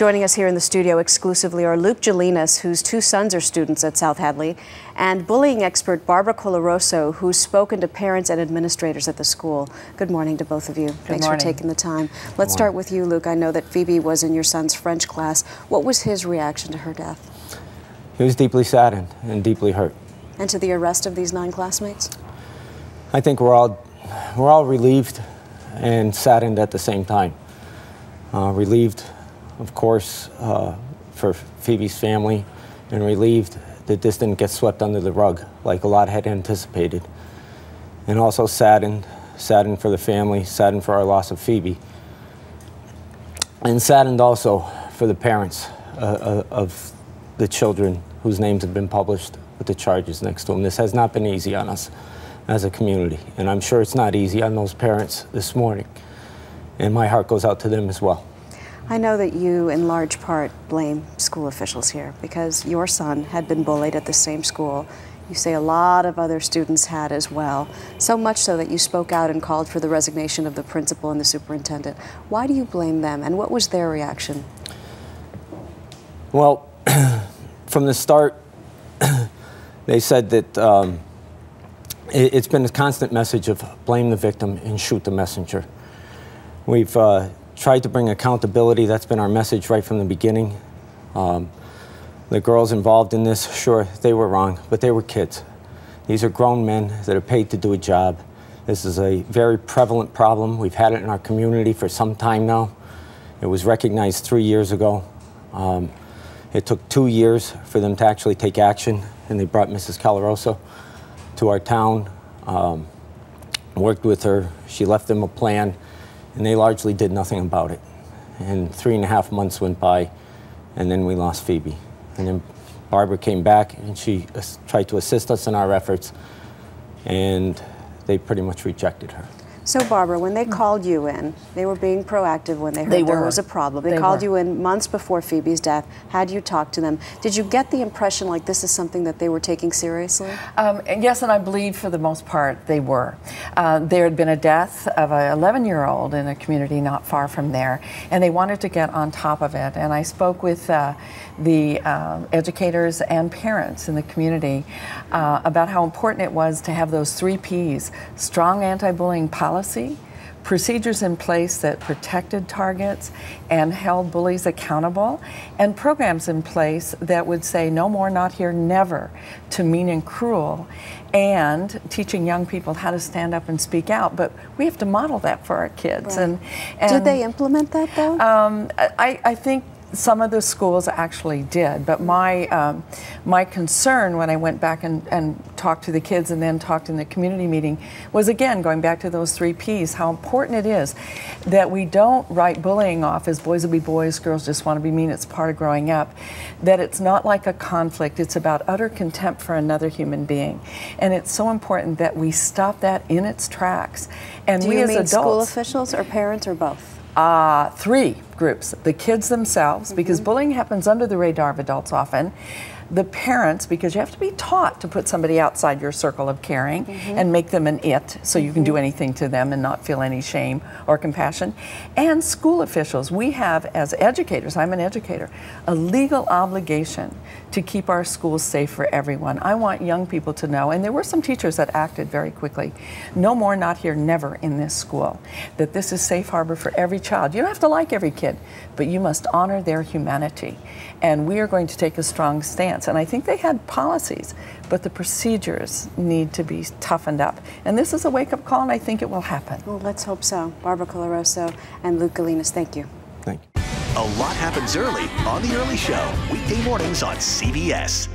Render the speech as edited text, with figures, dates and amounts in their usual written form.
Joining us here in the studio exclusively are Luke Gelinas, whose two sons are students at South Hadley, and bullying expert Barbara Coloroso, who's spoken to parents and administrators at the school. Good morning to both of you. Thanks for taking the time. Let's start with you, Luke. I know that Phoebe was in your son's French class. What was his reaction to her death? He was deeply saddened and deeply hurt. And to the arrest of these 9 classmates? I think we're all relieved and saddened at the same time. Relieved, of course, for Phoebe's family, and relieved that this didn't get swept under the rug like a lot had anticipated. And also saddened for the family, saddened for our loss of Phoebe, and saddened also for the parents of the children whose names have been published with the charges next to them. This has not been easy on us as a community, and I'm sure it's not easy on those parents this morning. And my heart goes out to them as well. I know that you, in large part, blame school officials here because your son had been bullied at the same school. You say a lot of other students had as well, so much so that you spoke out and called for the resignation of the principal and the superintendent. Why do you blame them, and what was their reaction? Well, from the start, they said that it's been a constant message of blame the victim and shoot the messenger. We've tried to bring accountability. That's been our message right from the beginning. The girls involved in this, sure, they were wrong, but they were kids. These are grown men that are paid to do a job. This is a very prevalent problem. We've had it in our community for some time now. It was recognized 3 years ago. It took 2 years for them to actually take action, and they brought Mrs. Coloroso to our town, worked with her. She left them a plan, and they largely did nothing about it. And 3.5 months went by, and then we lost Phoebe. And then Barbara came back, and she tried to assist us in our efforts, and they pretty much rejected her. So, Barbara, when they called you in, they were being proactive when they heard there was a problem. They called you in months before Phoebe's death. Had you talked to them? Did you get the impression like this is something that they were taking seriously? Yes, and I believe for the most part they were. There had been a death of an 11-year-old in a community not far from there, and they wanted to get on top of it. And I spoke with the educators and parents in the community about how important it was to have those 3 Ps: strong anti-bullying policy, procedures in place that protected targets and held bullies accountable, and programs in place that would say no more, not here, never to mean and cruel, and teaching young people how to stand up and speak out. But we have to model that for our kids. Right. And did they implement that, though? I think some of the schools actually did, but my concern when I went back and talked to the kids and then talked in the community meeting was, again, going back to those 3 Ps, how important it is that we don't write bullying off as boys will be boys, girls just want to be mean, it's part of growing up, that it's not like a conflict, it's about utter contempt for another human being. And it's so important that we stop that in its tracks. And Do we you as mean adults, school officials or parents or both? 3 groups. The kids themselves, because bullying happens under the radar of adults often. The parents, because you have to be taught to put somebody outside your circle of caring and make them an it, so you can do anything to them and not feel any shame or compassion. And school officials. We have, as educators, I'm an educator, a legal obligation to keep our schools safe for everyone. I want young people to know, and there were some teachers that acted very quickly, no more, not here, never in this school, that this is safe harbor for every child. You don't have to like every kid, but you must honor their humanity. And we are going to take a strong stance. And I think they had policies, but the procedures need to be toughened up. And this is a wake-up call, and I think it will happen. Well, let's hope so. Barbara Coloroso and Luke Gelinas, thank you. Thank you. A lot happens early on The Early Show, weekday mornings on CBS.